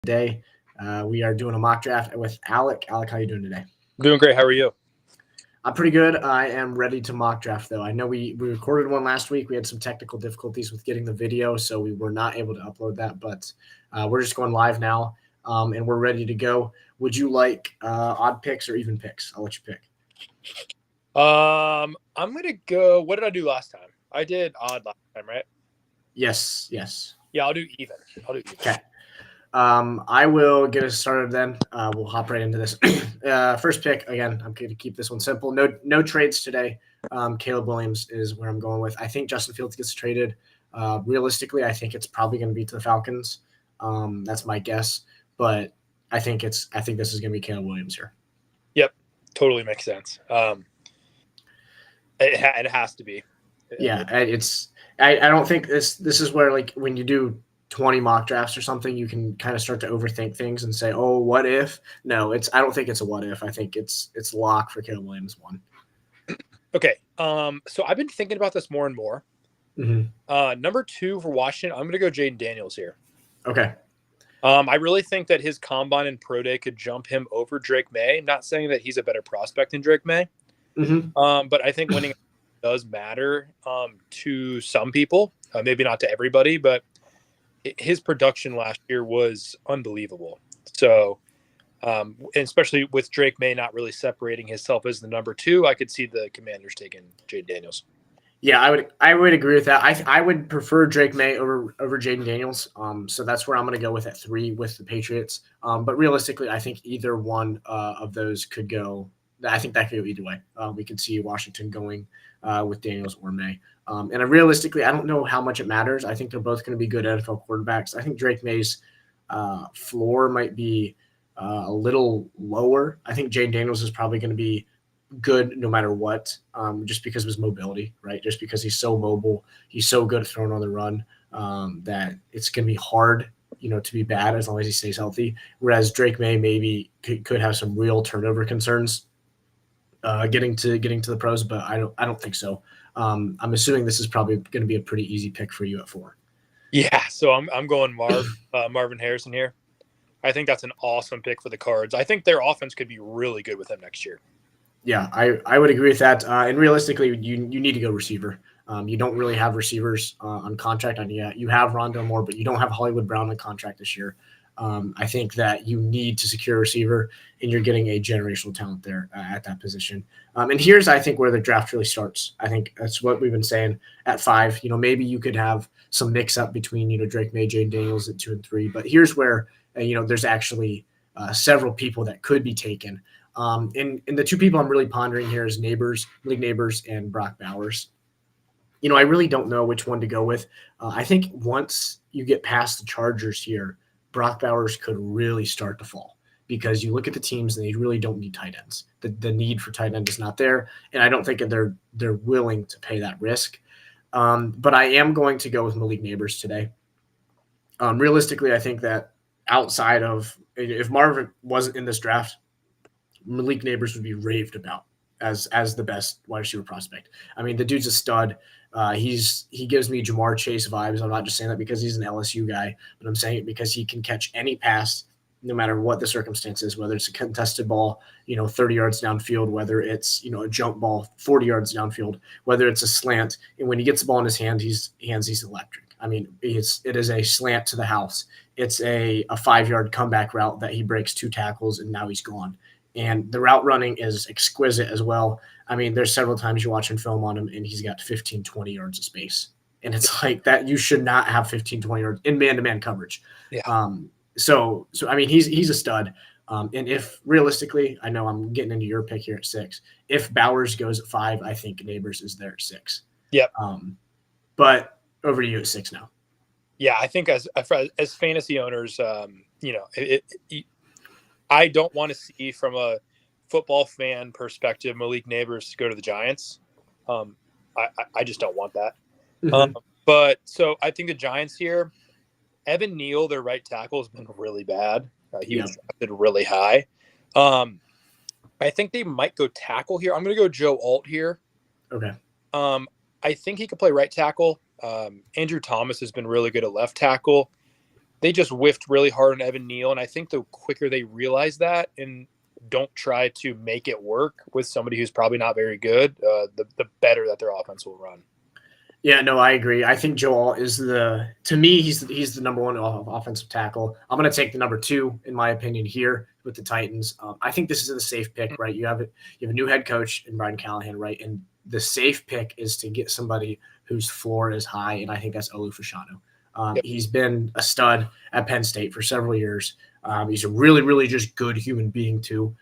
Today, we are doing a mock draft with Alec. Alec, how are you doing today? Doing great. How are you? I'm pretty good. I am ready to mock draft, though. I know we recorded one last week. We had some technical difficulties with getting the video, so we were not able to upload that. But we're just going live now, and we're ready to go. Would you like odd picks or even picks? I'll let you pick. I'm gonna go. What did I do last time? I did odd last time, right? Yes. Yeah, I'll do even. Okay. I will get us started then. We'll hop right into this. First pick, again, I'm going to keep this one simple. No trades today. Caleb Williams is where I'm going with. I think Justin Fields gets traded. Realistically, I think it's probably going to be to the Falcons. That's my guess. But I think this is going to be Caleb Williams here. Yep, totally makes sense. It has to be. Yeah, I don't think this is where, like, when you do 20 mock drafts or something, you can kind of start to overthink things and say, oh, what if? No, I don't think it's a what if. I think it's lock for Caleb Williams one. Okay. So I've been thinking about this more and more. Mm-hmm. Number 2 for Washington, I'm going to go Jaden Daniels here. Okay. I really think that his combine and pro day could jump him over Drake May. I'm not saying that he's a better prospect than Drake May. Mm-hmm. But I think winning does matter to some people, maybe not to everybody, but his production last year was unbelievable. So, and especially with Drake May not really separating himself as the number 2, I could see the Commanders taking Jaden Daniels. Yeah, I would agree with that. I would prefer Drake May over Jaden Daniels. So that's where I'm going to go with at 3 with the Patriots. But realistically, I think either one of those could go. I think that could go either way. We could see Washington going with Daniels or May. And realistically, I don't know how much it matters. I think they're both going to be good NFL quarterbacks. I think Drake May's floor might be a little lower. I think Jaden Daniels is probably going to be good no matter what, just because of his mobility, right? Just because he's so mobile, he's so good at throwing on the run that it's going to be hard, to be bad as long as he stays healthy. Whereas Drake May maybe could have some real turnover concerns getting to the pros, but I don't think so. I'm assuming this is probably going to be a pretty easy pick for you at 4. Yeah, so I'm going Marvin Harrison here. I think that's an awesome pick for the Cards. I think their offense could be really good with him next year. Yeah, I would agree with that. And realistically, you need to go receiver. You don't really have receivers on contract. You have Rondale Moore, but you don't have Hollywood Brown on contract this year. I think that you need to secure a receiver, and you're getting a generational talent there at that position. And here's, I think, where the draft really starts. I think that's what we've been saying at 5. Maybe you could have some mix-up between, Drake May, Jaden Daniels at 2 and 3. But here's where, there's actually several people that could be taken. And the 2 people I'm really pondering here is Malik Neighbors and Brock Bowers. I really don't know which one to go with. I think once you get past the Chargers here, Brock Bowers could really start to fall because you look at the teams and they really don't need tight ends. The need for tight end is not there, and I don't think that they're willing to pay that risk. But I am going to go with Malik Neighbors today. Realistically, I think that outside of if Marvin wasn't in this draft, Malik Neighbors would be raved about as the best wide receiver prospect. I mean, the dude's a stud. He gives me Jamar Chase vibes. I'm not just saying that because he's an LSU guy, but I'm saying it because he can catch any pass no matter what the circumstances, whether it's a contested ball, 30 yards downfield, whether it's, a jump ball 40 yards downfield, whether it's a slant. And when he gets the ball in his hand, he's electric. I mean, it is a slant to the house. It's a 5-yard comeback route that he breaks 2 tackles and now he's gone. And the route running is exquisite as well. I mean, there's several times you're watching film on him and he's got 15, 20 yards of space. And it's like that you should not have 15, 20 yards in man-to-man coverage. Yeah. So I mean, he's a stud. And if realistically, I know I'm getting into your pick here at 6. If Bowers goes at 5, I think Neighbors is there at 6. Yep. But over to you at 6 now. Yeah, I think as fantasy owners, I don't want to see from a football fan perspective Malik Neighbors go to the Giants. I just don't want that. Mm-hmm. But so I think the Giants here, Evan Neal, their right tackle, has been really bad. He was drafted really high. I think they might go tackle here. I'm going to go Joe Alt here. Okay. I think he could play right tackle. Andrew Thomas has been really good at left tackle. they just whiffed really hard on Evan Neal. And I think the quicker they realize that and don't try to make it work with somebody who's probably not very good, the better that their offense will run. Yeah, no, I agree. I think Joel is to me, he's the number one offensive tackle. I'm going to take the number 2, in my opinion, here with the Titans. I think this is a safe pick, right? You have a new head coach in Brian Callahan, right? And the safe pick is to get somebody whose floor is high, and I think that's Olu Fashanu. Yep. He's been a stud at Penn State for several years. He's a really, really just good human being too.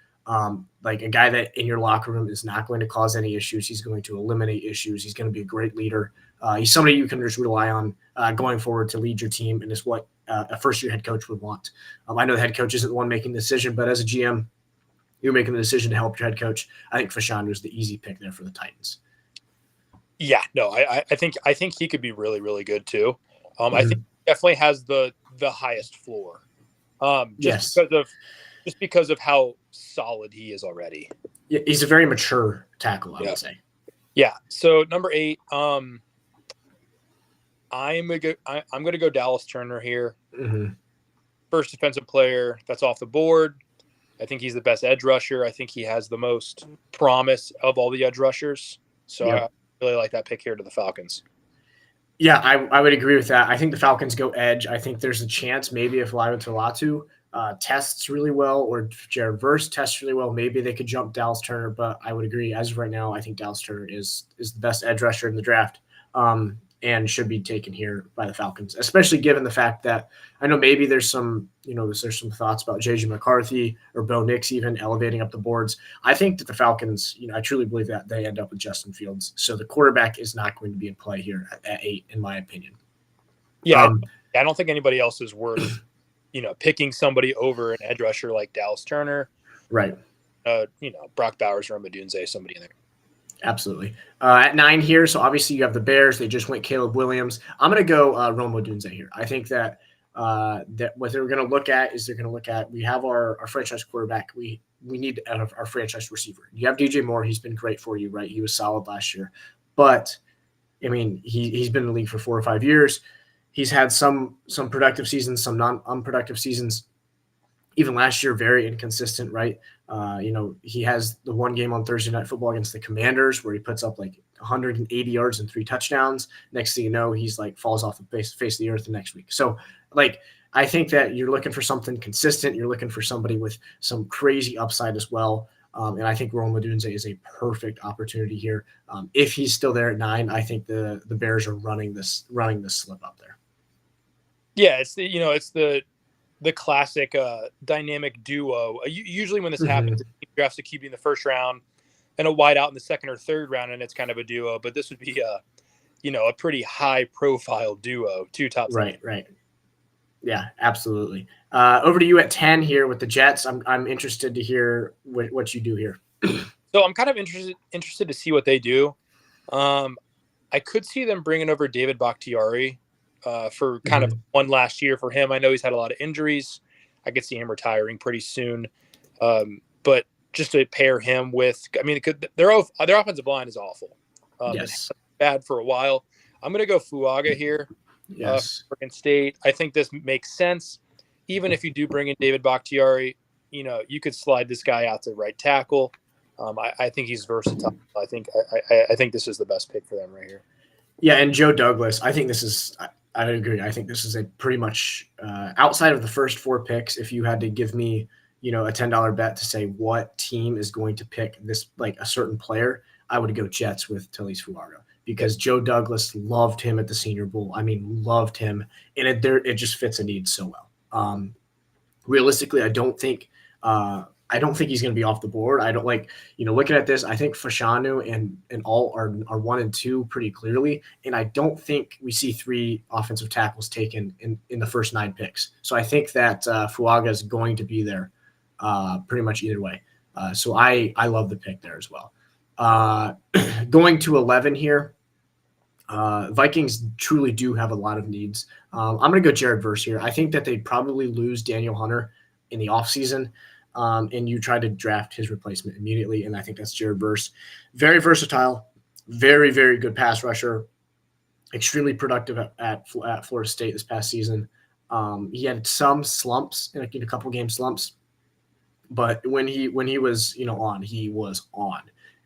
Like a guy that in your locker room is not going to cause any issues. He's going to eliminate issues. He's going to be a great leader. He's somebody you can just rely on going forward to lead your team, and is what a first-year head coach would want. I know the head coach isn't the one making the decision, but as a GM, you're making the decision to help your head coach. I think Fashanu is the easy pick there for the Titans. Yeah, no, I think he could be really, really good too. I think he definitely has the highest floor. Just because of how solid he is already. Yeah, he's a very mature tackle, I would say. Yeah. So number 8, I'm gonna go Dallas Turner here. Mm-hmm. First defensive player that's off the board. I think he's the best edge rusher. I think he has the most promise of all the edge rushers. So yep. I really like that pick here to the Falcons. Yeah, I would agree with that. I think the Falcons go edge. I think there's a chance maybe if Laiwa Talatu tests really well, or Jared Verse tests really well, maybe they could jump Dallas Turner. But I would agree, as of right now, I think Dallas Turner is the best edge rusher in the draft, and should be taken here by the Falcons, especially given the fact that I know maybe there's some thoughts about J.J. McCarthy or Bo Nix even elevating up the boards. I think that the Falcons, I truly believe that they end up with Justin Fields. So the quarterback is not going to be in play here at 8, in my opinion. Yeah, I don't think anybody else is worth picking somebody over an edge rusher like Dallas Turner. Right. Brock Bowers or Odunze, somebody in there. Absolutely. At 9 here, so obviously you have the Bears. They just went Caleb Williams. I'm going to go Rome Odunze here. I think that what they're going to look at is we have our franchise quarterback. We need our franchise receiver. You have DJ Moore. He's been great for you, right? He was solid last year. But, I mean, he's been in the league for 4 or 5 years. He's had some productive seasons, some non-unproductive seasons. Even last year, very inconsistent, right? He has the one game on Thursday Night Football against the Commanders where he puts up like 180 yards and 3 touchdowns. Next thing you know, he's like falls off the face of the earth the next week. So, I think that you're looking for something consistent. You're looking for somebody with some crazy upside as well. And I think Rome Odunze is a perfect opportunity here. If he's still there at 9, I think the Bears are running this slip up there. Yeah, it's the classic dynamic duo. Usually when this happens, he drafts a QB in the first round and a wideout in the second or third round, and it's kind of a duo. But this would be a pretty high profile duo, 2 top. Right. Yeah, absolutely. Over to you at 10 here with the Jets. I'm interested to hear what you do here. So I'm kind of interested to see what they do. I could see them bringing over David Bakhtiari for kind of one last year for him. I know he's had a lot of injuries. I could see him retiring pretty soon. But just to pair him with, their offensive line is awful. Yes. Bad for a while. I'm going to go Fuaga here. Yes. Oregon State. I think this makes sense. Even if you do bring in David Bakhtiari, you could slide this guy out to right tackle. I think he's versatile. I think this is the best pick for them right here. Yeah, and Joe Douglas, I agree. I think this is a pretty much outside of the first 4 picks. If you had to give me, a $10 bet to say what team is going to pick this, like a certain player, I would go Jets with Talise Fuaga, because Joe Douglas loved him at the Senior Bowl. Loved him, and it just fits a need so well. Realistically, I don't think he's going to be off the board. I don't looking at this, I think Fashanu and all are 1 and 2 pretty clearly. And I don't think we see 3 offensive tackles taken in the first 9 picks. So I think that Fuaga is going to be there pretty much either way. So I love the pick there as well. Going to 11 here. Vikings truly do have a lot of needs. I'm going to go Jared Verse here. I think that they'd probably lose Daniel Hunter in the offseason. And you try to draft his replacement immediately, and I think that's Jared Verse. Very versatile, very, very good pass rusher, extremely productive at Florida State this past season. He had some slumps in a couple game slumps, but when he was on, he was on.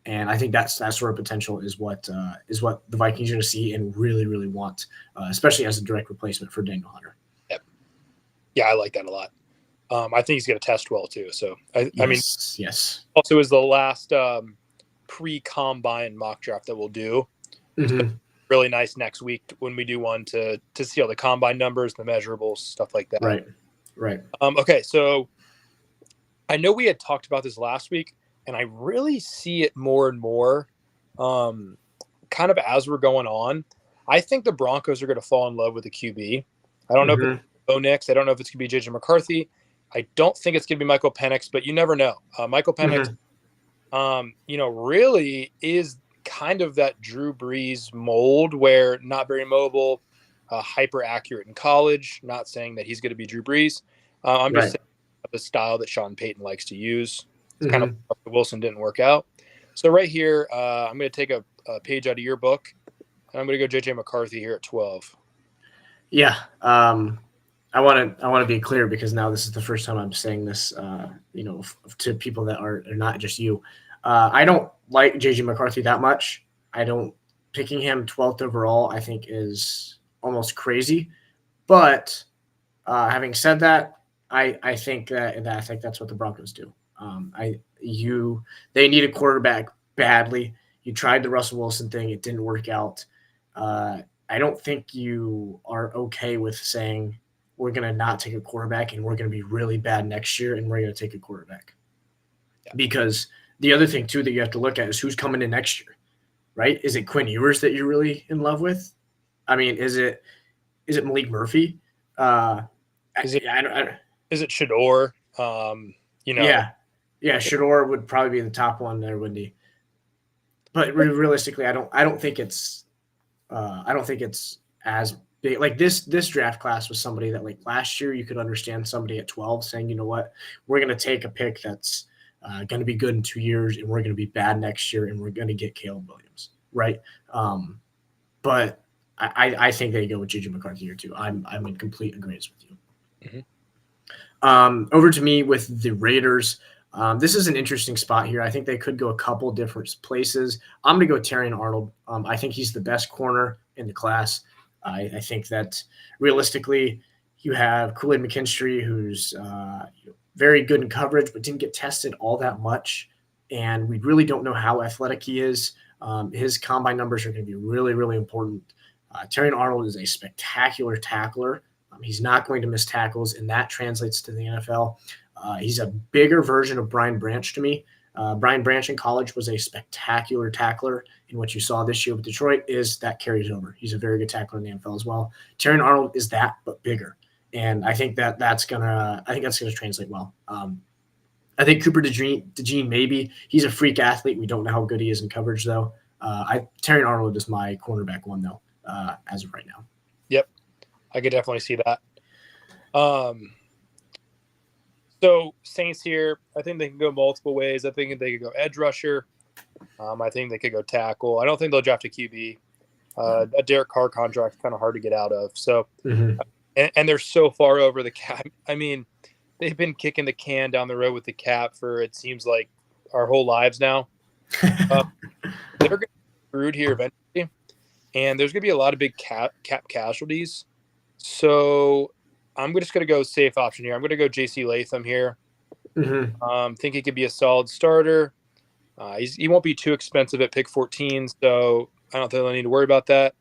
And I think that sort of potential is what the Vikings are going to see and really, really want, especially as a direct replacement for Daniel Hunter. Yep. Yeah, I like that a lot. I think he's going to test well too. So I mean, yes. Also, is the last pre-combine mock draft that we'll do. Mm-hmm. Really nice next week when we do one to see all the combine numbers, the measurables, stuff like that. Right. Okay, so I know we had talked about this last week, and I really see it more and more, kind of as we're going on. I think the Broncos are going to fall in love with the QB. I don't know if it's Bo Nix. I don't know if it's going to be JJ McCarthy. I don't think it's going to be Michael Penix, but you never know. Michael Penix, really is kind of that Drew Brees mold where not very mobile, hyper accurate in college. Not saying that he's going to be Drew Brees. I'm just saying the style that Sean Payton likes to use. It's kind of Wilson didn't work out. So right here, I'm going to take a page out of your book, and I'm going to go JJ McCarthy here at 12. Yeah. I want to be clear because now this is the first time I'm saying this, to people that are not just you. I don't like JJ McCarthy that much. Picking him 12th overall, I think is almost crazy. But having said that, I think that's what the Broncos do. They need a quarterback badly. You tried the Russell Wilson thing; it didn't work out. I don't think you are okay with saying we're going to not take a quarterback and we're going to be really bad next year and we're going to take a quarterback. Yeah. Because the other thing too that you have to look at is who's coming in next year, right? Is it Quinn Ewers that you're really in love with? I mean, is it Malik Murphy? Is it Shador? Yeah, Shador would probably be the top one there, wouldn't he? But realistically, I don't think it's as big. Like this draft class was somebody that like last year you could understand somebody at 12 saying, you know what, we're going to take a pick that's going to be good in 2 years and we're going to be bad next year and we're going to get Caleb Williams, right? But I think they go with JJ McCarthy here too. I'm in complete agreement with you. Over to me with the Raiders. This is an interesting spot here. I think they could go a couple different places. I'm going to go Terrion Arnold. I think he's the best corner in the class. I think that realistically, you have Kool-Aid McKinstry, who's very good in coverage, but didn't get tested all that much. And we really don't know how athletic he is. His combine numbers are going to be really, really important. Terrion Arnold is a spectacular tackler. He's not going to miss tackles, and that translates to the NFL. He's a bigger version of Brian Branch to me. Brian Branch in college was a spectacular tackler, and what you saw this year with Detroit is that carries over. He's a very good tackler in the NFL as well. Terrion Arnold is that, but bigger, and I think that's gonna translate well. I think Cooper DeJean maybe he's a freak athlete. We don't know how good he is in coverage though. Terrion Arnold is my cornerback one though, as of right now. Yep, I could definitely see that. So Saints here, I think they can go multiple ways. I think they could go edge rusher. I think they could go tackle. I don't think they'll draft a QB. A Derek Carr contract is kind of hard to get out of. So, and they're so far over the cap. I mean, they've been kicking the can down the road with the cap for it seems like our whole lives now. They're going to be screwed here eventually, and there's going to be a lot of big cap casualties. So I'm just going to go safe option here. I'm going to go J.C. Latham here. Think he could be a solid starter. He won't be too expensive at pick 14, so I don't think I need to worry about that.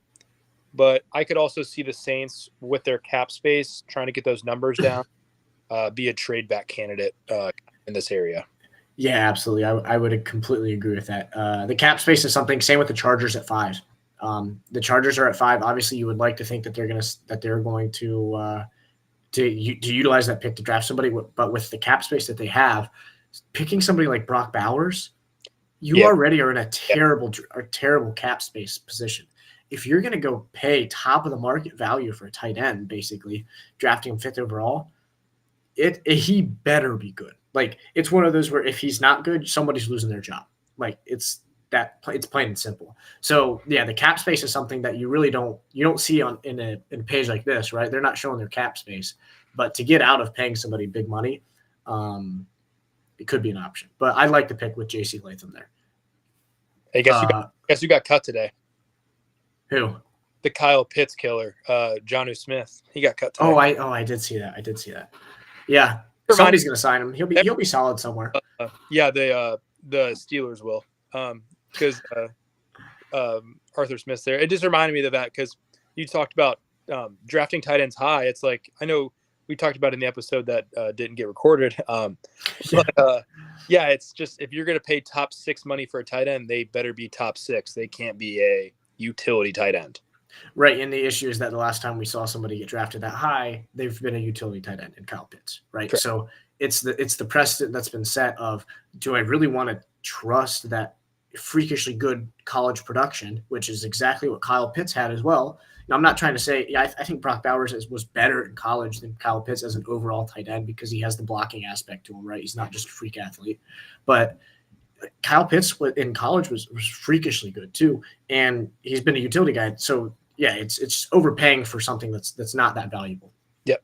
But I could also see the Saints with their cap space trying to get those numbers down, be a trade back candidate in this area. Yeah, absolutely. I would completely agree with that. The cap space is something. Same with the Chargers at 5. The Chargers are at 5. Obviously, you would like to think that they're going to utilize that pick to draft somebody, but with the cap space that they have, picking somebody like Brock Bowers, you already are in a terrible cap space position. If you're going to go pay top of the market value for a tight end, basically drafting him 5th overall, he better be good. Like it's one of those where if he's not good, somebody's losing their job. Like it's plain and simple. So yeah, the cap space is something that you don't see in a page like this, right? They're not showing their cap space, but to get out of paying somebody big money, it could be an option. But I'd like to pick with J.C. Latham there. I guess you got cut today. Who? The Kyle Pitts killer, Jonnu Smith. He got cut today. I did see that. Yeah, somebody's gonna sign him. He'll be solid somewhere. The Steelers will, because Arthur Smith's there. It just reminded me of that because you talked about drafting tight ends high. It's like, I know we talked about in the episode that didn't get recorded. It's just, if you're going to pay top 6 money for a tight end, they better be top 6. They can't be a utility tight end. Right. And the issue is that the last time we saw somebody get drafted that high, they've been a utility tight end in Kyle Pitts. Right. Correct. So it's the precedent that's been set of, do I really want to trust that freakishly good college production, which is exactly what Kyle Pitts had as well. Now, I'm not trying to say, I think Brock Bowers was better in college than Kyle Pitts as an overall tight end because he has the blocking aspect to him, right? He's not just a freak athlete. But Kyle Pitts in college was freakishly good too, and he's been a utility guy. So yeah, it's overpaying for something that's not that valuable. Yep.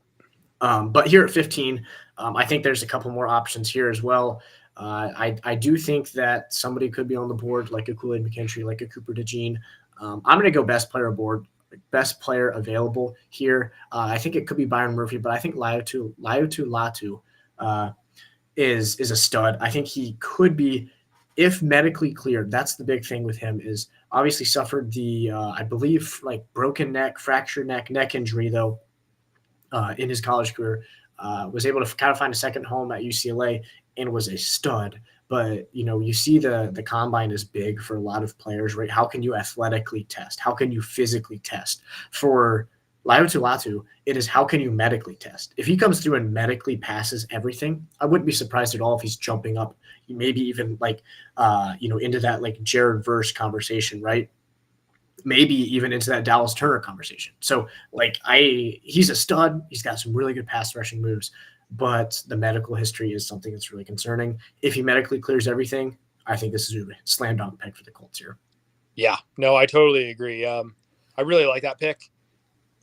But here at 15, I think there's a couple more options here as well. I do think that somebody could be on the board, like a Kool-Aid McKinstry, like a Cooper DeJean. I'm going to go best player available here. I think it could be Byron Murphy, but I think Laiatu Latu is a stud. I think he could be, if medically cleared. That's the big thing with him, is obviously suffered the, I believe, like broken neck, fractured neck injury, though, in his college career. Was able to kind of find a second home at UCLA and was a stud. But, you see the combine is big for a lot of players, right? How can you athletically test? How can you physically test? For Laiatu Latu, it is how can you medically test? If he comes through and medically passes everything, I wouldn't be surprised at all if he's jumping up, maybe even into that like Jared Verse conversation, right? Maybe even into that Dallas Turner conversation. So he's a stud. He's got some really good pass rushing moves, but the medical history is something that's really concerning. If he medically clears everything, I think this is a slam dunk pick for the Colts here. Yeah, no, I totally agree. I really like that pick.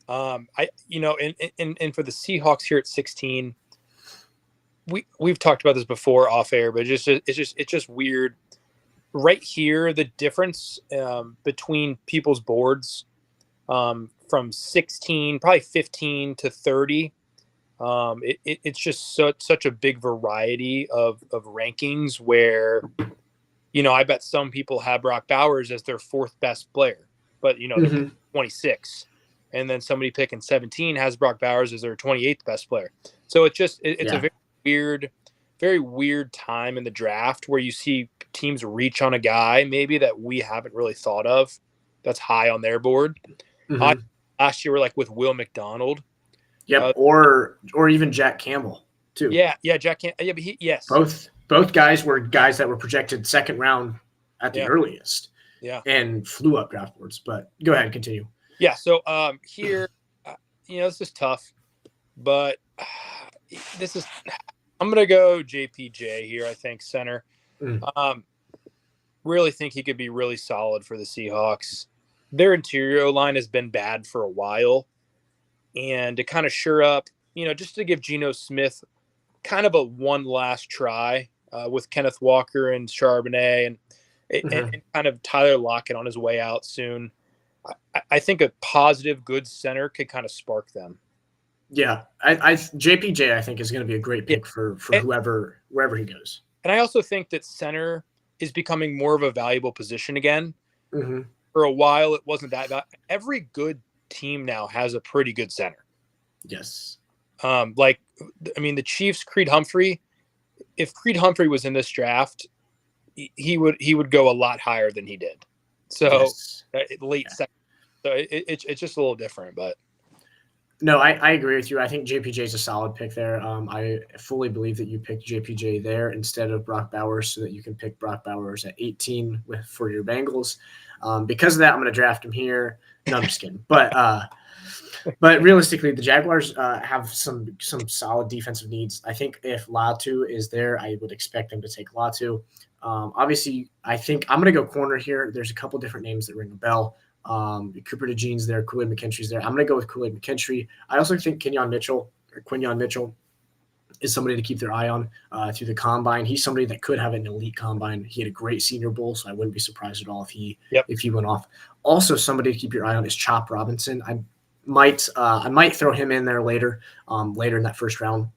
And for the Seahawks here at 16, we've talked about this before off air, but it's just weird. Right here, the difference between people's boards from 16, probably 15 to 30, it's just such a big variety of rankings where, I bet some people have Brock Bowers as their 4th best player, but, they're 26. And then somebody picking 17 has Brock Bowers as their 28th best player. So it's a very weird time in the draft where you see teams reach on a guy maybe that we haven't really thought of that's high on their board. Last year, we're like with Will McDonald. Yep, or even Jack Campbell too. Yeah, Jack Campbell. Yeah, but yes. Both guys were guys that were projected 2nd round at the earliest. Yeah, and flew up draft boards. But go ahead, continue. Yeah. So here, this is tough, but I'm gonna go JPJ here. I think center. Really think he could be really solid for the Seahawks. Their interior line has been bad for a while, and to kind of shore up, just to give Geno Smith kind of a one last try with Kenneth Walker and Charbonnet and kind of Tyler Lockett on his way out soon. I think a positive, good center could kind of spark them. Yeah, JPJ I think is going to be a great pick for wherever he goes. And I also think that center is becoming more of a valuable position again. For a while, it wasn't that. Every good team now has a pretty good center. Yes. The Chiefs, Creed Humphrey. If Creed Humphrey was in this draft, he would go a lot higher than he did. So late second. So it's just a little different, but No, I agree with you. I think JPJ is a solid pick there. I fully believe that you picked JPJ there instead of Brock Bowers so that you can pick Brock Bowers at 18 for your Bengals. Because of that, I'm going to draft him here. No, I'm just kidding. But realistically, the Jaguars have some solid defensive needs. I think if Latu is there, I would expect them to take Latu. Obviously, I think I'm going to go corner here. There's a couple different names that ring a bell. Cooper DeJean's there, Kool-Aid McKinstry's there. I'm going to go with Kool-Aid McKinstry. I also think Quinyon Mitchell is somebody to keep their eye on through the combine. He's somebody that could have an elite combine. He had a great Senior Bowl, so I wouldn't be surprised at all if he went off. Also, somebody to keep your eye on is Chop Robinson. I might throw him in there later in that first round.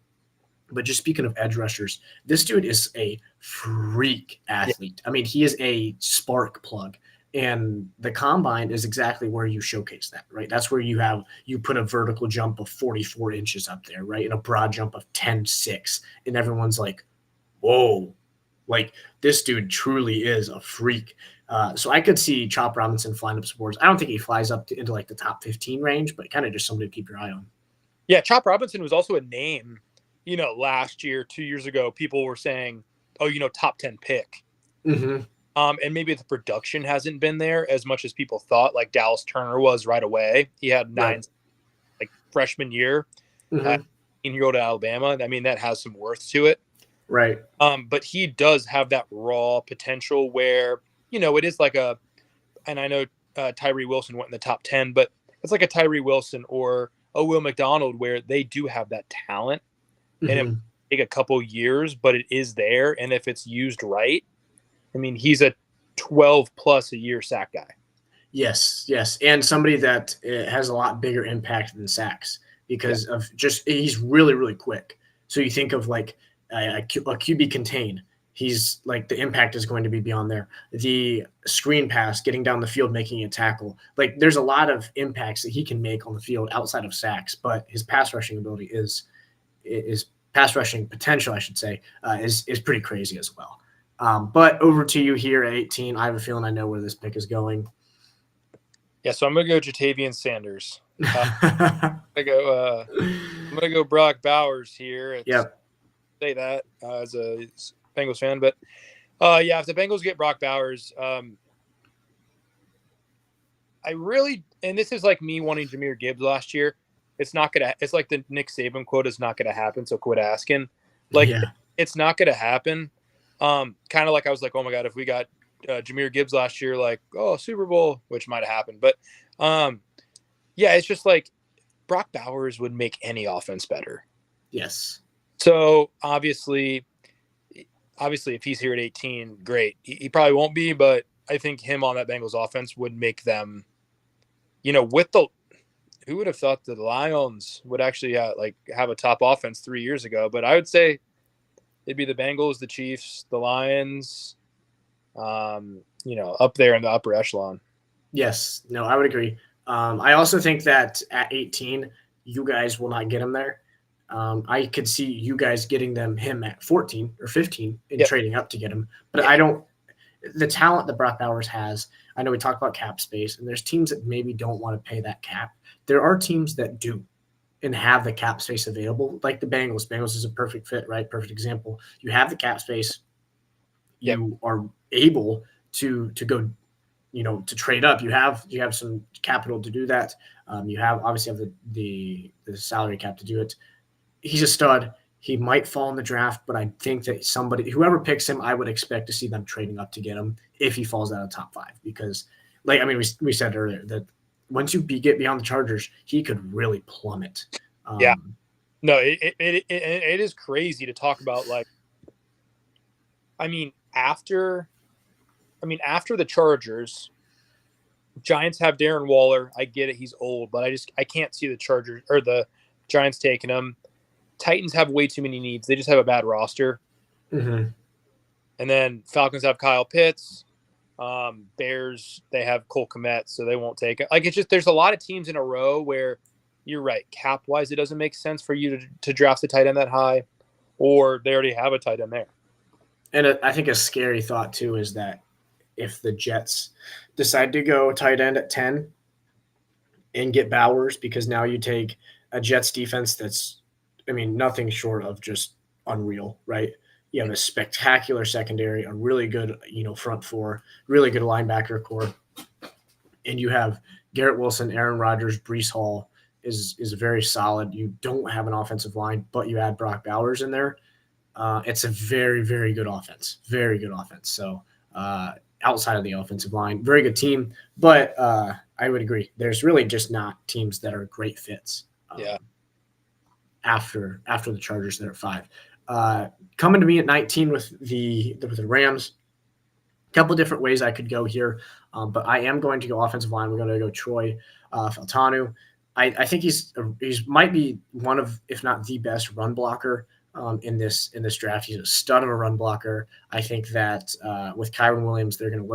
But just speaking of edge rushers, this dude is a freak athlete. I mean, he is a spark plug. And the combine is exactly where you showcase that, right? That's where you put a vertical jump of 44 inches up there, right? And a broad jump of 10.6. And everyone's like, whoa, like this dude truly is a freak. So I could see Chop Robinson flying up sports. I don't think he flies up into like the top 15 range, but kind of just somebody to keep your eye on. Yeah, Chop Robinson was also a name, last year, 2 years ago, people were saying, oh, top 10 pick. Mm-hmm. And maybe the production hasn't been there as much as people thought, like Dallas Turner was right away. He had 9 like freshman year. Mm-hmm. He go to Alabama. I mean, that has some worth to it. Right. But he does have that raw potential where, it is like and I know Tyree Wilson went in the top 10, but it's like a Tyree Wilson or a Will McDonald where they do have that talent. Mm-hmm. And it might take a couple years, but it is there. And if it's used right, I mean, he's a 12+ a year sack guy. Yes. And somebody that has a lot bigger impact than sacks because of he's really, really quick. So you think of like a QB contain. He's like the impact is going to be beyond there. The screen pass, getting down the field, making a tackle. Like there's a lot of impacts that he can make on the field outside of sacks, but his pass rushing ability is pass rushing potential, I should say, is pretty crazy as well. But over to you here at 18. I have a feeling I know where this pick is going. Yeah, so I'm gonna go Jatavian Sanders. I'm gonna go Brock Bowers here. Say that as a Bengals fan, but if the Bengals get Brock Bowers, I really, and this is like me wanting Jahmyr Gibbs last year. It's not gonna. It's like the Nick Saban quote is not gonna happen. So quit asking. It's not gonna happen. Kind of like I was like, oh my god, if we got Jahmyr Gibbs last year, like Super Bowl, which might have happened, but it's just like Brock Bowers would make any offense better. Yes. So obviously, if he's here at 18, great. He probably won't be, but I think him on that Bengals offense would make them, who would have thought the Lions would actually have a top offense 3 years ago? But I would say it'd be the Bengals, the Chiefs, the Lions, up there in the upper echelon. Yes. No, I would agree. I also think that at 18, you guys will not get him there. I could see you guys getting him at 14 or 15 and trading up to get him. But I don't – the talent that Brock Bowers has, I know we talked about cap space, and there's teams that maybe don't want to pay that cap. There are teams that do and have the cap space available, like the Bengals. Bengals is a perfect fit, right? Perfect example. You have the cap space. You are able to go – to trade up. You have some capital to do that. You obviously have the salary cap to do it. He's a stud. He might fall in the draft, but I think that whoever picks him, I would expect to see them trading up to get him if he falls out of top 5. Because, we said earlier that once you get beyond the Chargers, he could really plummet. No, it is crazy to talk about. After the Chargers, Giants have Darren Waller. I get it, he's old, but I can't see the Chargers or the Giants taking him. Titans have way too many needs. They just have a bad roster. Mm-hmm. And then Falcons have Kyle Pitts. Bears, they have Cole Kmet, so they won't take it. It's just there's a lot of teams in a row where you're right. Cap-wise, it doesn't make sense for you to draft a tight end that high, or they already have a tight end there. And I think a scary thought, too, is that if the Jets decide to go tight end at 10 and get Bowers, because now you take a Jets defense that's, I mean, nothing short of just unreal, right? You have a spectacular secondary, a really good, front four, really good linebacker core, and you have Garrett Wilson, Aaron Rodgers, Brees Hall is very solid. You don't have an offensive line, but you add Brock Bowers in there. It's a very, very good offense. Very good offense. So outside of the offensive line, very good team. But I would agree. There's really just not teams that are great fits. Yeah. After the Chargers, they're at 5. Coming to me at 19 with the Rams. A couple different ways I could go here, but I am going to go offensive line. We're going to go Troy Faltanu. I think he's might be one of, if not the best run blocker in this draft. He's a stud of a run blocker. I think that with Kyron Williams, they're going to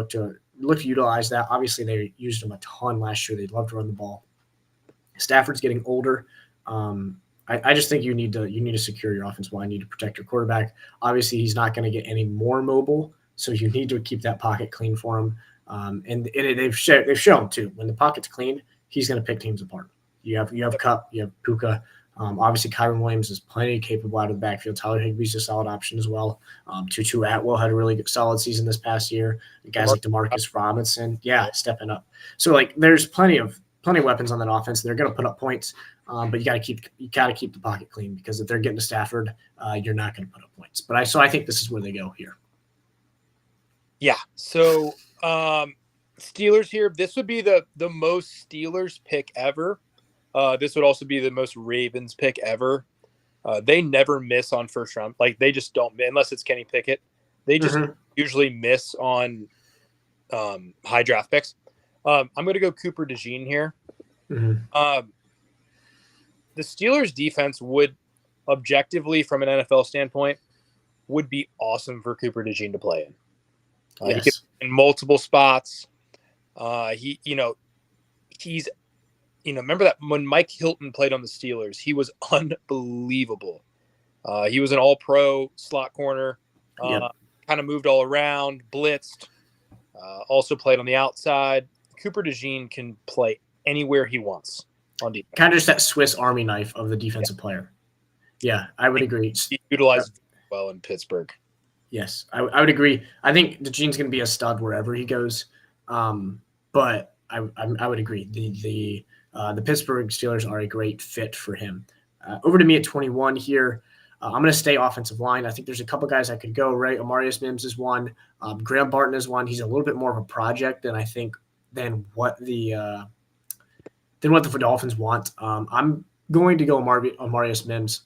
look to utilize that. Obviously, they used him a ton last year. They'd love to run the ball. Stafford's getting older. I just think you need to secure your offensive line. You need to protect your quarterback. Obviously, he's not going to get any more mobile, so you need to keep that pocket clean for him. And they've shown too, when the pocket's clean, he's going to pick teams apart. You have Cup, you have Puka. Obviously, Kyron Williams is plenty capable out of the backfield. Tyler Higbee's a solid option as well. Tutu Atwell had a really good, solid season this past year. Guys like Demarcus Robinson, stepping up. So there's plenty of weapons on that offense. They're going to put up points, but you got to keep the pocket clean, because if they're getting to Stafford, you're not going to put up points. But I think this is where they go here. Yeah. So Steelers here. This would be the most Steelers pick ever. This would also be the most Ravens pick ever. They never miss on first round. They just don't, unless it's Kenny Pickett. They just usually miss on high draft picks. I'm going to go Cooper DeJean here. The Steelers defense would, objectively from an NFL standpoint, would be awesome for Cooper DeJean to play in. He can in multiple spots. He's remember that when Mike Hilton played on the Steelers, he was unbelievable. He was an all-pro slot corner, kind of moved all around, blitzed, also played on the outside. Cooper DeJean can play anywhere he wants on defense. Kind of just that Swiss Army knife of the defensive player. Yeah, I would agree. He utilized well in Pittsburgh. Yes, I would agree. I think DeJean's going to be a stud wherever he goes. But I would agree. The Pittsburgh Steelers are a great fit for him. Over to me at 21 here. I'm going to stay offensive line. I think there's a couple guys I could go, right? Amarius Mims is one. Graham Barton is one. He's a little bit more of a project than what the Dolphins want. I'm going to go Amarius Mims.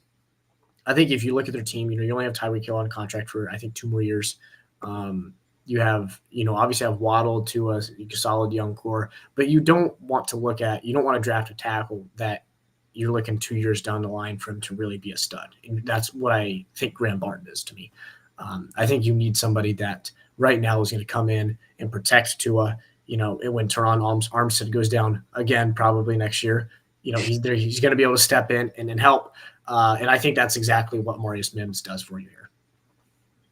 I think if you look at their team, you only have Tyreek Hill on contract for, I think, 2 more years. You have, obviously have Waddle to a solid young core, but you don't want to draft a tackle that you're looking 2 years down the line for him to really be a stud. And that's what I think Graham Barton is to me. I think you need somebody that right now is going to come in and protect Tua. When Teron Armstead goes down again, probably next year, he's there. He's going to be able to step in and help. And I think that's exactly what Amarius Mims does for you here.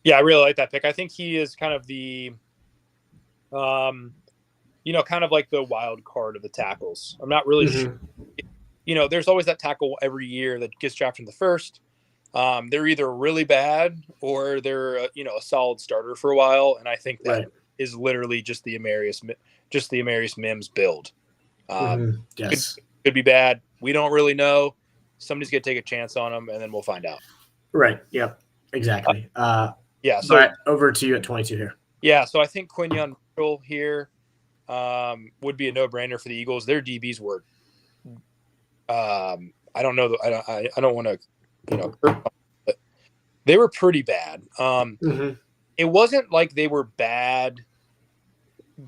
Yeah, I really like that pick. I think he is kind of the, kind of like the wild card of the tackles. I'm not really sure. There's always that tackle every year that gets drafted in the first. They're either really bad or they're, a solid starter for a while. And I think that is literally just the Amarius Mims build. Yes. Could be bad. We don't really know. Somebody's going to take a chance on him, and then we'll find out. Right. Yep. Exactly. So over to you at 22 here. Yeah. So I think Quinyon Mitchell here would be a no-brainer for the Eagles. Their DBs were, I don't know. I don't want to, but they were pretty bad. It wasn't like they were bad.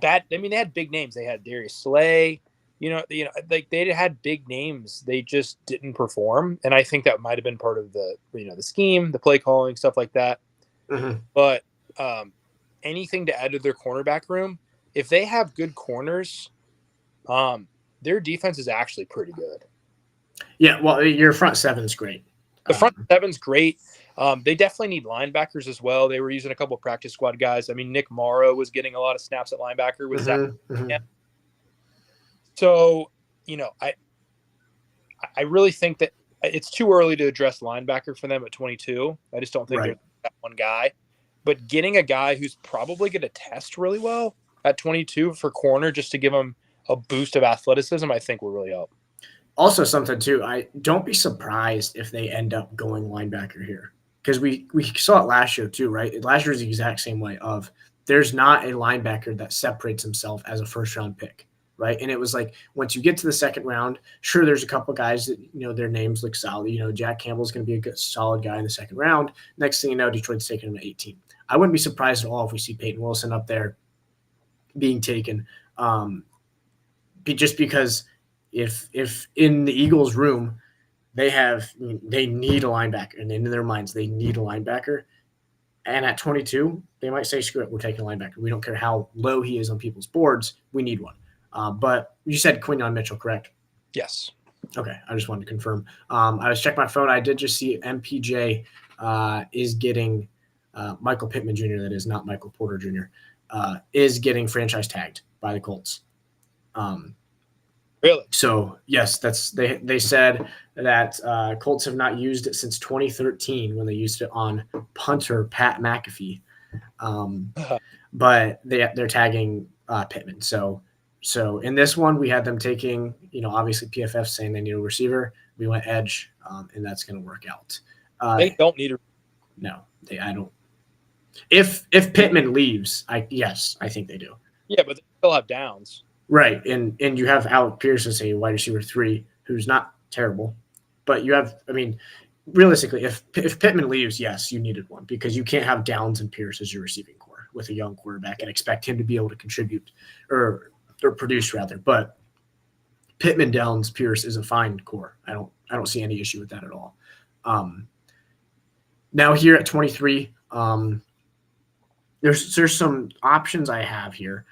I mean, they had big names. They had Darius Slay. They had big names. They just didn't perform. And I think that might've been part of the, the scheme, the play calling, stuff like that. But anything to add to their cornerback room, if they have good corners, their defense is actually pretty good. Yeah. Well, your front seven is great. The front seven's great. They definitely need linebackers as well. They were using a couple of practice squad guys. I mean, Nick Morrow was getting a lot of snaps at linebacker with Zach. So, I really think that it's too early to address linebacker for them at 22. I just don't think Right. there's that one guy. But getting a guy who's probably going to test really well at 22 for corner just to give him a boost of athleticism, I think will really help. Also, something too, I don't be surprised if they end up going linebacker here, because we saw it last year too, right? Last year was the exact same way. Of there's not a linebacker that separates himself as a first round pick, right? And it was like once you get to the second round, sure, there's a couple guys that their names look solid. Jack Campbell's going to be a good, solid guy in the second round. Next thing you know, Detroit's taking him at 18. I wouldn't be surprised at all if we see Peyton Wilson up there being taken, just because if in the Eagles' room they need a linebacker, and in their minds they need a linebacker, and at 22 they might say, screw it, we're taking a linebacker. We don't care how low he is on people's boards. We need one. But you said Quinyon Mitchell, correct? Yes. Okay, I just wanted to confirm. I was checking my phone. I did just see MPJ is getting Michael Pittman Jr., that is not Michael Porter Jr., is getting franchise tagged by the Colts. Really? So yes, they said that Colts have not used it since 2013 when they used it on punter Pat McAfee, but they're tagging Pittman. So in this one we had them taking obviously PFF saying they need a receiver. We went edge, and that's going to work out. They don't need a. No, I don't. If Pittman leaves, I think they do. Yeah, but they still have Downs. Right, and you have Alec Pierce as a wide receiver 3, who's not terrible, but you have, realistically, if Pittman leaves, yes, you needed one, because you can't have Downs and Pierce as your receiving core with a young quarterback and expect him to be able to contribute or produce rather. But Pittman, Downs, Pierce is a fine core. I don't see any issue with that at all. Now here at 23, there's some options I have here.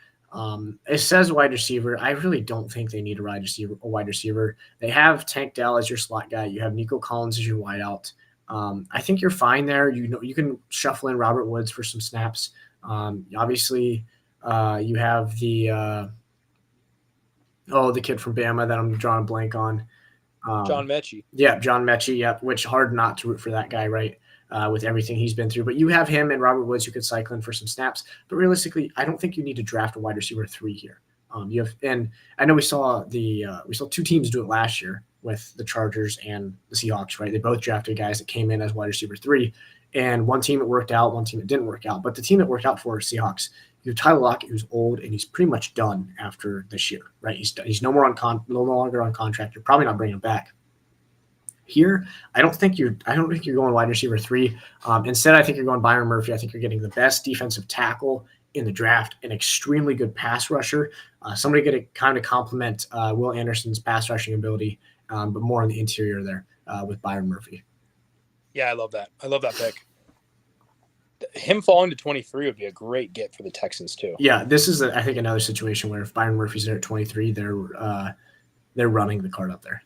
It says wide receiver. I really don't think they need a wide receiver. They have Tank Dell as your slot guy. You have Nico Collins as your wideout. I think you're fine there. You can shuffle in Robert Woods for some snaps. Obviously, you have the kid from Bama that I'm drawing a blank on. John Mechie. Yeah, John Mechie. Yep, which hard not to root for that guy, right? With everything he's been through. But you have him and Robert Woods who could cycle in for some snaps. But realistically, I don't think you need to draft a wide receiver 3 here. And I know we saw two teams do it last year with the Chargers and the Seahawks, right? They both drafted guys that came in as wide receiver 3, and one team it worked out, one team it didn't work out. But the team it worked out for is Seahawks. You have Tyler Lockett, who's old, and he's pretty much done after this year, right? He's no longer on contract. You're probably not bringing him back. Here, I don't think you're going wide receiver 3. Instead, I think you're going Byron Murphy. I think you're getting the best defensive tackle in the draft, an extremely good pass rusher, somebody going to kind of complement Will Anderson's pass rushing ability, but more on the interior there with Byron Murphy. Yeah, I love that. I love that pick. Him falling to 23 would be a great get for the Texans too. Yeah, this is I think another situation where if Byron Murphy's there at 23, they're running the card up there.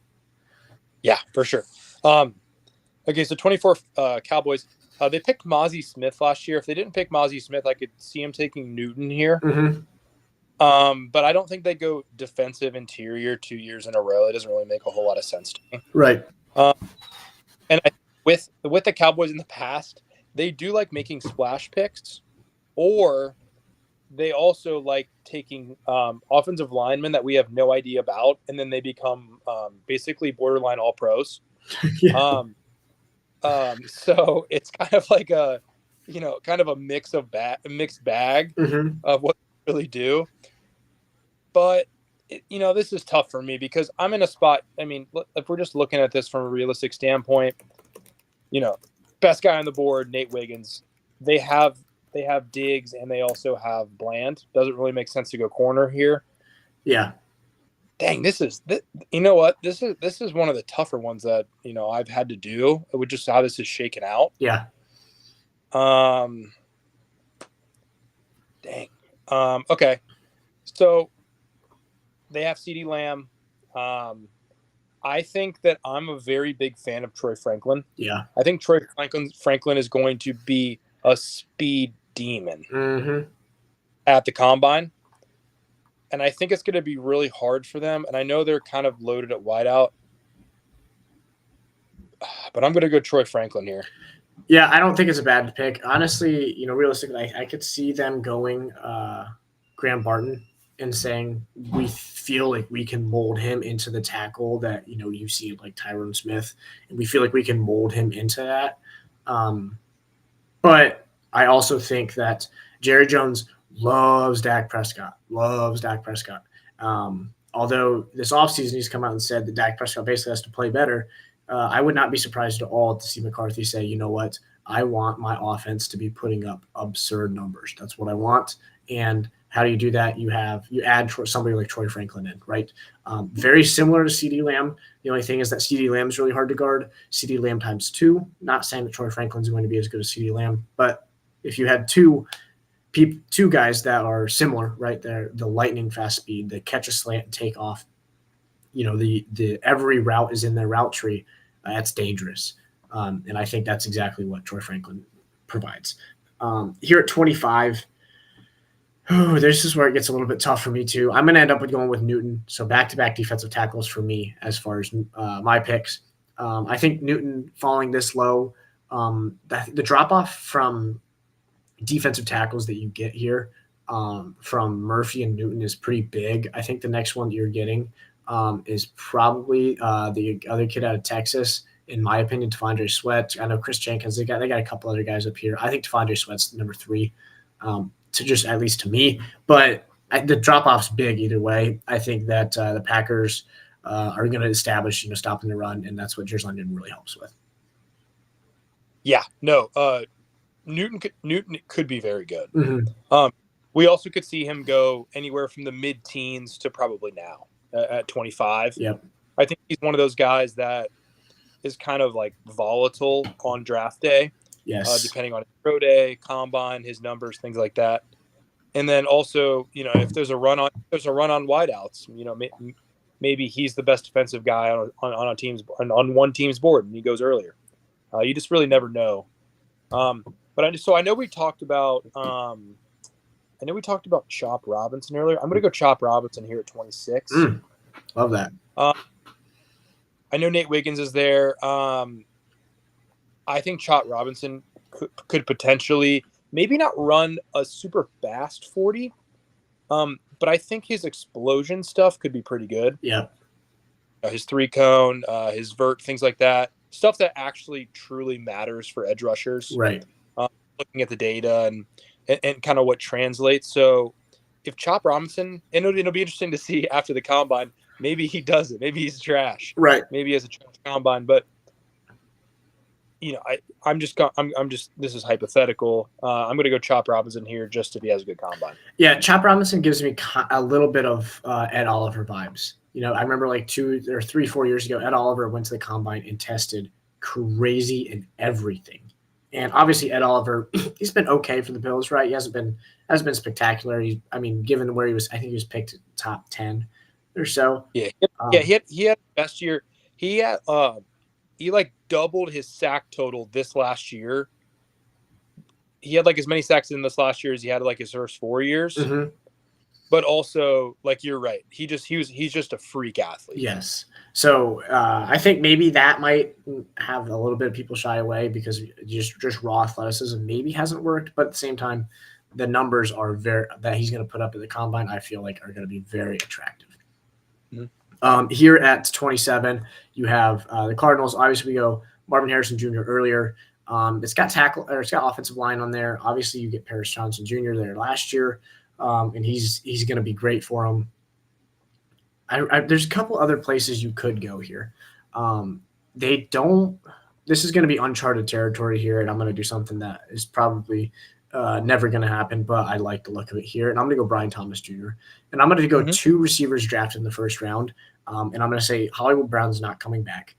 Yeah, for sure. Okay, so 24 Cowboys. They picked Mozzie Smith last year. If they didn't pick Mozzie Smith, I could see him taking Newton here. Mm-hmm. But I don't think they go defensive interior 2 years in a row. It doesn't really make a whole lot of sense to me. Right. And with the Cowboys in the past, they do like making splash picks, or they also like taking offensive linemen that we have no idea about, and then they become basically borderline all pros. Yeah. So it's kind of like a mixed bag Mm-hmm. of what they really do. But this is tough for me because I'm in a spot. I mean, if we're just looking at this from a realistic standpoint, best guy on the board, Nate Wiggins. They have Diggs and they also have Bland. Doesn't really make sense to go corner here. Yeah. Dang, this is one of the tougher ones that I've had to do with just how this is shaken out. Yeah. Dang. Okay. So they have CeeDee Lamb. I think that I'm a very big fan of Troy Franklin. Yeah. I think Troy Franklin is going to be a speed demon at the combine. And I think it's going to be really hard for them. And I know they're kind of loaded at wideout. but I'm going to go Troy Franklin here. Yeah, I don't think it's a bad pick. Honestly, realistically, I could see them going Graham Barton and saying we feel like we can mold him into the tackle that you see like Tyrone Smith, and we feel like we can mold him into that. But I also think that Jerry Jones loves Dak Prescott. Although this offseason he's come out and said that Dak Prescott basically has to play better, I would not be surprised at all to see McCarthy say, you know what, I want my offense to be putting up absurd numbers. That's what I want. And how do you do that? You add somebody like Troy Franklin in, right? Very similar to CeeDee Lamb. The only thing is that CeeDee Lamb is really hard to guard. CeeDee Lamb times 2. Not saying that Troy Franklin's going to be as good as CeeDee Lamb, but if you had two guys that are similar, right? They're the lightning fast speed, they catch a slant and take off. The every route is in their route tree. That's dangerous. And I think that's exactly what Troy Franklin provides. Here at 25, this is where it gets a little bit tough for me too. I'm going to end up going with Newton. So back-to-back defensive tackles for me as far as my picks. I think Newton falling this low, the drop-off from defensive tackles that you get here from Murphy and Newton is pretty big. I think the next one that you're getting is probably the other kid out of Texas. In my opinion, T'Vondre Sweat. I know Chris Jenkins. They got a couple other guys up here. I think T'Vondre Sweat's number 3, to just at least to me. But the drop off's big either way. I think that the Packers are going to establish, stopping the run, and that's what Jersey London really helps with. Yeah, no. Newton could be very good. Mm-hmm. We also could see him go anywhere from the mid-teens to probably now at 25. Yep. I think he's one of those guys that is kind of like volatile on draft day. Yes. Depending on his pro day, combine, his numbers, things like that. And then also, if there's a run on wideouts, maybe he's the best defensive guy on a team's on one team's board, and he goes earlier. You just really never know. But I know we talked about Chop Robinson earlier. I'm going to go Chop Robinson here at 26. Love that. I know Nate Wiggins is there. I think Chop Robinson could potentially maybe not run a super fast 40, but I think his explosion stuff could be pretty good. Yeah. His 3-cone, his vert, things like that. Stuff that actually truly matters for edge rushers. Right. Looking at the data and kind of what translates. So if Chop Robinson, and it'll be interesting to see after the combine, maybe he does it. Maybe he's trash. Right. Maybe he has a trash combine, but I'm just this is hypothetical. I'm going to go Chop Robinson here just if he has a good combine. Yeah, Chop Robinson gives me a little bit of Ed Oliver vibes. I remember like 2 or 3, 4 years ago, Ed Oliver went to the combine and tested crazy in everything. And obviously Ed Oliver, he's been okay for the Bills, right? He hasn't been spectacular. Given where he was, I think he was picked top 10 or so. Yeah, he had best year. He like doubled his sack total this last year. He had like as many sacks in this last year as he had like his first 4 years. Mm-hmm. But also, like you're right, he's just a freak athlete. Yes. So I think maybe that might have a little bit of people shy away because just raw athleticism maybe hasn't worked. But at the same time, the numbers are that he's going to put up at the combine, I feel like, are going to be very attractive. Mm-hmm. Here at 27, you have the Cardinals. Obviously, we go Marvin Harrison Jr. earlier. It's got offensive line on there. Obviously, you get Paris Johnson Jr. there last year. And he's going to be great for him. There's a couple other places you could go here. This is going to be uncharted territory here, and I'm going to do something that is probably never going to happen, but I like the look of it here. And I'm going to go Brian Thomas Jr. And I'm going to go 2 receivers drafted in the first round. And I'm going to say Hollywood Brown's not coming back.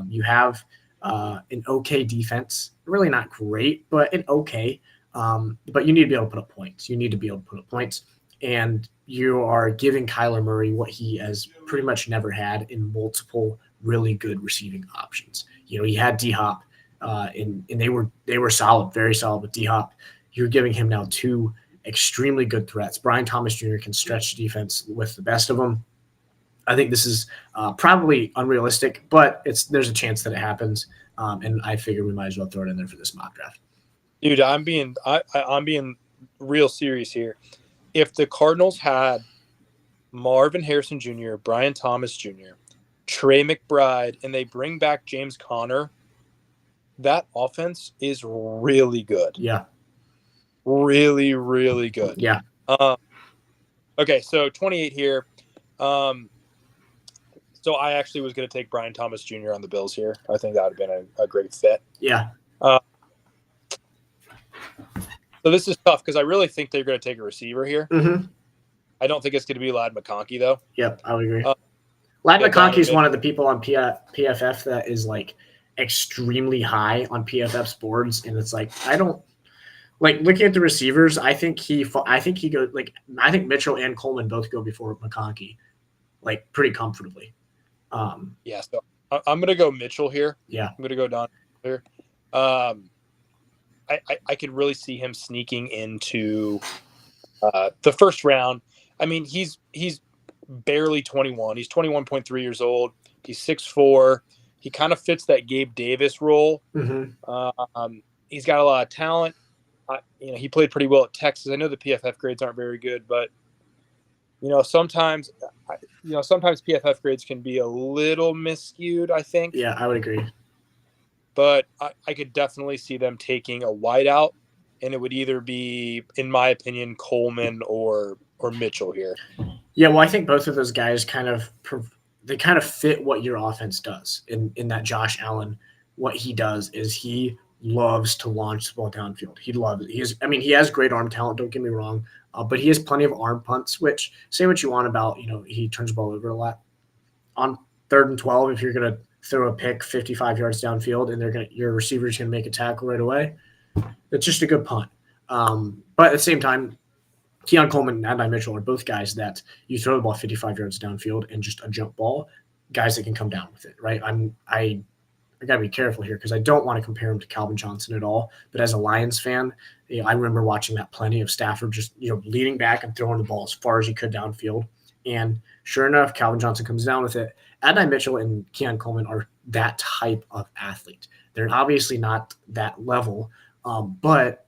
You have an okay defense, really not great, but an okay. But you need to be able to put up points. And you are giving Kyler Murray what he has pretty much never had in multiple really good receiving options. He had D-Hop, and they were solid, very solid with D-Hop. You're giving him now 2 extremely good threats. Brian Thomas Jr. can stretch the defense with the best of them. I think this is probably unrealistic, but there's a chance that it happens. And I figured we might as well throw it in there for this mock draft. Dude, I'm being real serious here. If the Cardinals had Marvin Harrison Jr., Brian Thomas Jr., Trey McBride, and they bring back James Conner, that offense is really good. Yeah. Really, really good. Yeah. Okay, so 28 here. So I actually was going to take Brian Thomas Jr. on the Bills here. I think that would have been a great fit. Yeah. So this is tough because I really think they're going to take a receiver here. Mm-hmm. I don't think it's going to be Ladd McConkey, though. Yep, I would agree. Ladd McConkey is one of the people on PFF that is like extremely high on PFF's boards, and it's like I don't like looking at the receivers. I think he goes like I think Mitchell and Coleman both go before McConkey, like pretty comfortably. Yeah, so I'm going to go Mitchell here. Yeah, I'm going to go Don here. I could really see him sneaking into the first round. I mean, he's barely 21. He's 21.3 years old. He's 6'4". He kind of fits that Gabe Davis role. Mm-hmm. He's got a lot of talent. He played pretty well at Texas. I know the PFF grades aren't very good, but sometimes PFF grades can be a little miscued, I think. Yeah, I would agree. But I could definitely see them taking a wideout, and it would either be, in my opinion, Coleman or Mitchell here. Yeah, well, I think both of those guys kind of fit what your offense does. In that Josh Allen, what he does is he loves to launch the ball downfield. He has great arm talent. Don't get me wrong, but he has plenty of arm punts. Which say what you want about, he turns the ball over a lot. On 3rd and 12, if you're gonna throw a pick 55 yards downfield and your receiver's gonna make a tackle right away, it's just a good punt. But at the same time, Keon Coleman and Mitchell are both guys that you throw the ball 55 yards downfield and just a jump ball, guys that can come down with it, right? I got to be careful here because I don't want to compare him to Calvin Johnson at all. But as a Lions fan, I remember watching that plenty of Stafford just leaning back and throwing the ball as far as he could downfield. And sure enough, Calvin Johnson comes down with it. Adonai Mitchell and Keon Coleman are that type of athlete. They're obviously not that level, but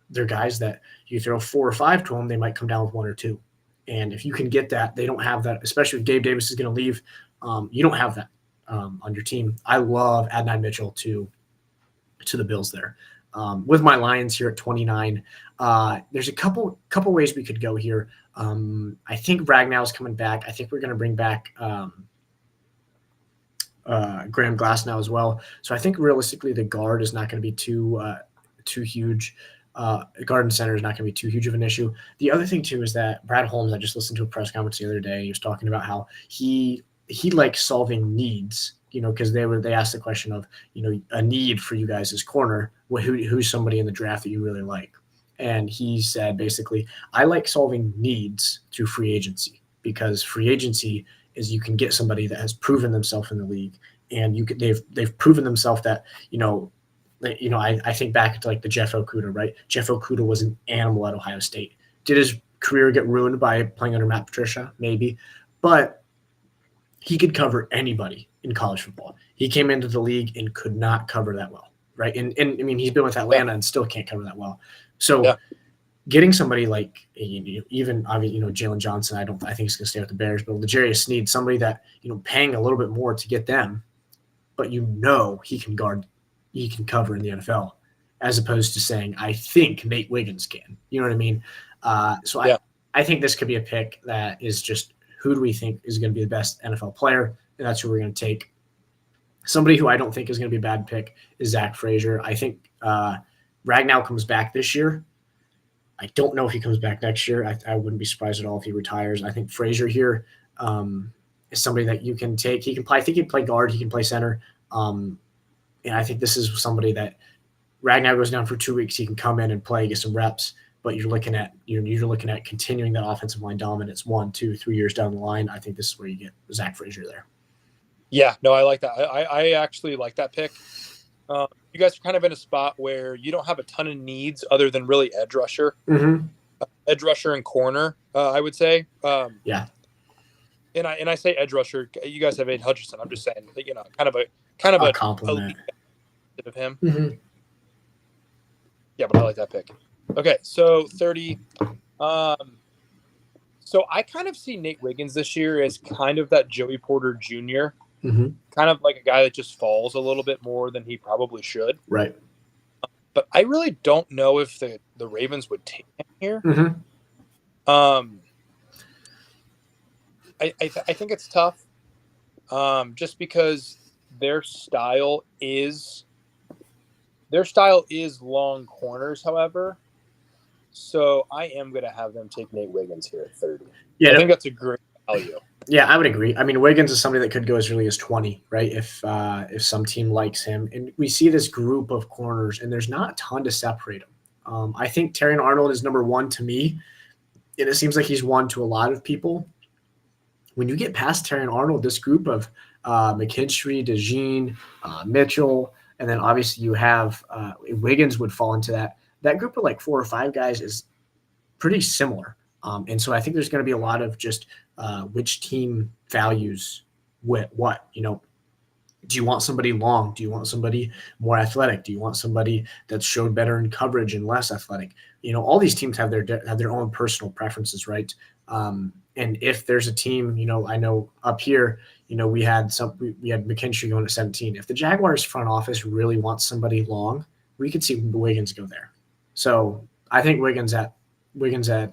they're guys that you throw 4 or 5 to them, they might come down with 1 or 2. And if you can get that, they don't have that, especially if Gabe Davis is going to leave. You don't have that on your team. I love Adonai Mitchell to the Bills there. With my Lions here at 29, there's a couple ways we could go here. I think Ragnow is coming back. I think we're going to bring back Graham Glasnow as well. So I think realistically the guard is not going to be too huge. Guard and center is not going to be too huge of an issue. The other thing too is that Brad Holmes, I just listened to a press conference the other day. He was talking about how he likes solving needs, because they asked the question of, a need for you guys as corner. Who's somebody in the draft that you really like? And he said, basically, I like solving needs through free agency, because free agency is you can get somebody that has proven themselves in the league, and they've proven themselves that, I think back to like the Jeff Okudah, right? Jeff Okudah was an animal at Ohio State. Did his career get ruined by playing under Matt Patricia? Maybe. But he could cover anybody in college football. He came into the league and could not cover that well, right? And I mean, he's been with Atlanta and still can't cover that well. So getting somebody like, even obviously, Jalen Johnson, I think he's going to stay with the Bears, but L'Jarius Sneed, somebody that, paying a little bit more to get them, but he can guard, he can cover in the NFL, as opposed to saying, I think Nate Wiggins can. You know what I mean? I think this could be a pick that is just, who do we think is going to be the best NFL player? And that's who we're going to take. Somebody who I don't think is going to be a bad pick is Zach Frazier. I think Ragnow comes back this year. I don't know if he comes back next year. I wouldn't be surprised at all if he retires. I think Frazier here is somebody that you can take. He can play. I think he can play guard. He can play center. And I think this is somebody that Ragnow goes down for 2 weeks. He can come in and play, get some reps. But you're looking at continuing that offensive line dominance 1, 2, 3 years down the line. I think this is where you get Zach Frazier there. Yeah, no, I like that. I actually like that pick. You guys are kind of in a spot where you don't have a ton of needs other than really edge rusher, edge rusher and corner. I would say. Yeah. And I say edge rusher. You guys have Aiden Hutchinson. I'm just saying, kind of a compliment. of him. Mm-hmm. Yeah, but I like that pick. Okay, so 30. So I kind of see Nate Wiggins this year as kind of that Joey Porter Jr., Mm-hmm. kind of like a guy that just falls a little bit more than he probably should. Right. But I really don't know if the Ravens would take him here. Mm-hmm. I think it's tough, just because their style is long corners. However, so I am going to have them take Nate Wiggins here at 30. Yeah, I think that's a great value. Yeah, I would agree. I mean, Wiggins is somebody that could go as early as 20, right? If some team likes him, and we see this group of corners, and there's not a ton to separate them. I think Terrion Arnold is number one to me, and it seems like he's one to a lot of people. When you get past Terrion Arnold, this group of McKinstry, DeJean, Mitchell, and then obviously you have Wiggins would fall into that. That group of like 4 or 5 guys is pretty similar. And so I think there's going to be a lot of just which team values what. Do you want somebody long? Do you want somebody more athletic? Do you want somebody that's showed better in coverage and less athletic? All these teams have their own personal preferences, right? And if there's a team, I know up here, we had McKinstry going to 17. If the Jaguars front office really wants somebody long, we could see Wiggins go there. So I think Wiggins at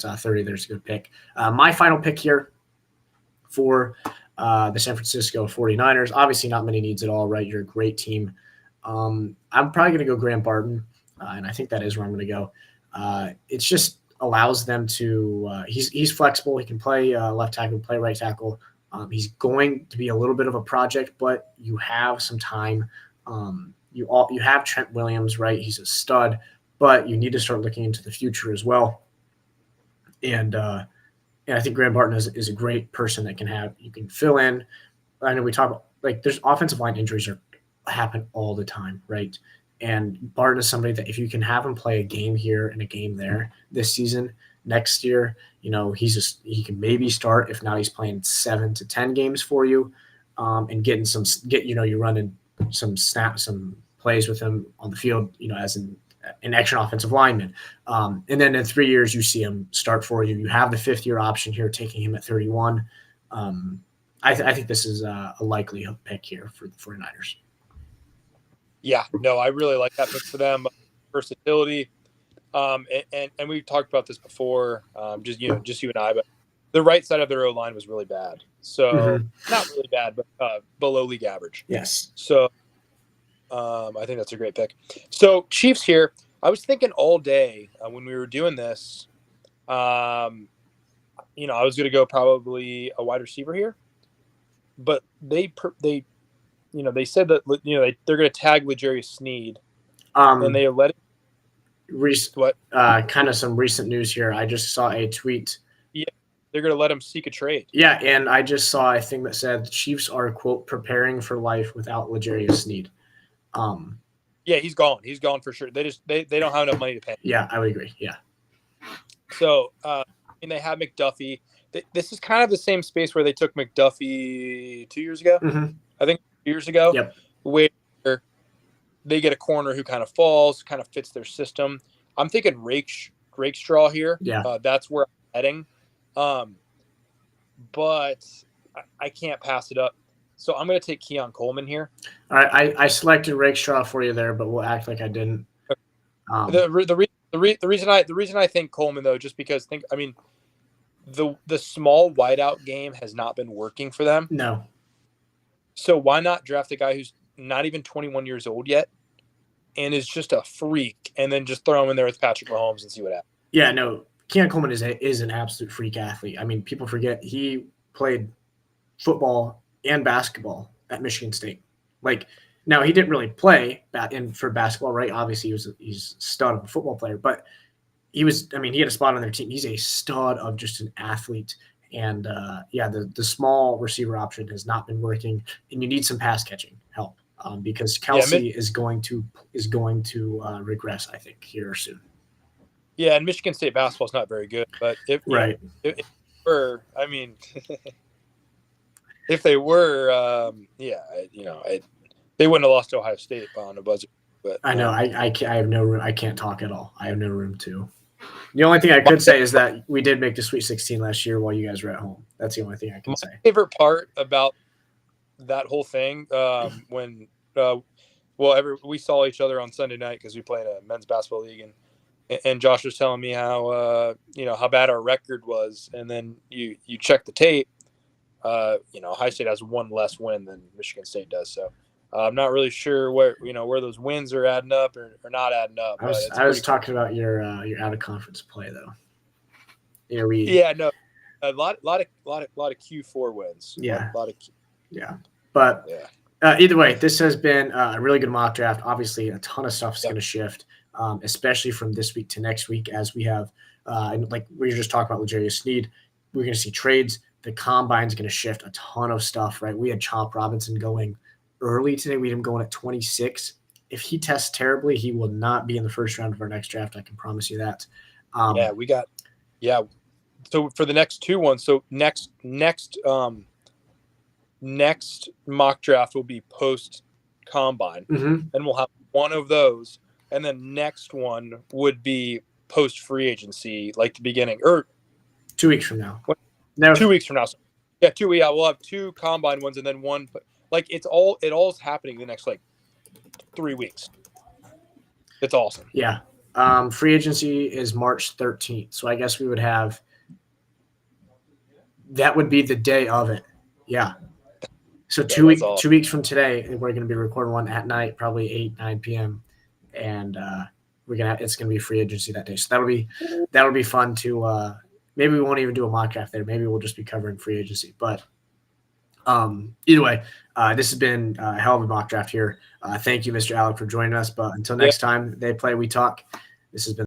30, there's a good pick. My final pick here for the San Francisco 49ers, obviously not many needs at all, right? You're a great team. I'm probably going to go Graham Barton, and I think that is where I'm going to go. It's just allows them to he's flexible. He can play left tackle, play right tackle. He's going to be a little bit of a project, but you have some time. You have Trent Williams, right? He's a stud, but you need to start looking into the future as well. And I think Graham Barton is a great person that you can fill in. I know we talk about, like, there's offensive line injuries happen all the time, right? And Barton is somebody that if you can have him play a game here and a game there this season, next year, he can maybe start. If not, he's playing 7 to 10 games for you, and you're running some plays with him on the field, as an extra offensive lineman. And then in 3 years, you see him start for you. You have the 5th-year option here, taking him at 31. I think this is a likely pick here for the 49ers. Yeah, no, I really like that pick for them. Versatility. And we've talked about this before, just you and I, but the right side of their O-line was really bad. So not really bad, but below league average. Yes. So I think that's a great pick. So Chiefs here, I was thinking all day when we were doing this, I was going to go probably a wide receiver here, but they said that, they're going to tag L'Jarius Sneed, and they let it. Kind of some recent news here. I just saw a tweet. Yeah, they're going to let him seek a trade. Yeah, and I just saw a thing that said the Chiefs are, quote, preparing for life without L'Jarius Sneed. Yeah, he's gone. He's gone for sure. They don't have enough money to pay. Yeah, I would agree. Yeah. So, and they have McDuffie. This is kind of the same space where they took McDuffie 2 years ago. Mm-hmm. I think 2 years ago. Yep. Where they get a corner who kind of falls, kind of fits their system. I'm thinking Rakestraw here. Yeah. That's where I'm heading. But I can't pass it up. So I'm going to take Keon Coleman here. All right, I selected Rakestraw for you there, but we'll act like I didn't. The reason I think Coleman, though, just because the small wideout game has not been working for them. No. So why not draft a guy who's not even 21 years old yet and is just a freak, and then just throw him in there with Patrick Mahomes and see what happens? Yeah, no, Keon Coleman is an absolute freak athlete. I mean, people forget he played football and basketball at Michigan State. Like, now he didn't really play for basketball, right? Obviously, he's a stud of a football player, but he had a spot on their team. He's a stud of just an athlete. And the small receiver option has not been working, and you need some pass catching help because Kelsey is going to regress, I think, here soon. Yeah, and Michigan State basketball is not very good, but if they were, if they were, they wouldn't have lost to Ohio State on a buzzer. But I know I can't, I have no room. I can't talk at all. I have no room to. The only thing I could say is that we did make the Sweet 16 last year while you guys were at home. That's the only thing I can say. My favorite part about that whole thing when we saw each other on Sunday night because we played a men's basketball league, and Josh was telling me how how bad our record was, and then you check the tape. Ohio State has one less win than Michigan State does, so I'm not really sure where those wins are adding up or not adding up. I was talking about your out of conference play though. No, a lot of Q4 wins. Yeah, a lot of but either way, this has been a really good mock draft. Obviously, a ton of stuff is going to shift, especially from this week to next week, as we have, like we were just talking about L'Jarius Sneed. We're going to see trades. The combine's going to shift a ton of stuff, right? We had Chomp Robinson going early today. We had him going at 26. If he tests terribly, he will not be in the first round of our next draft. I can promise you that. So for the next two ones, so next mock draft will be post combine, and we'll have one of those, and then next one would be post free agency, like the beginning or 2 weeks from now. No, 2 weeks from now. Yeah, we'll have two combine ones and then one. Like it all's happening the next like 3 weeks. It's awesome. Yeah. Free agency is March 13th, so I guess we would have. That would be the day of it. Yeah. So 2 weeks from today, we're going to be recording one at night, probably 8-9 p.m. And it's going to be free agency that day. So that'll be fun to. Maybe we won't even do a mock draft there. Maybe we'll just be covering free agency. But either way, this has been a hell of a mock draft here. Thank you, Mr. Alec, for joining us. But until next time, they play, we talk. This has been.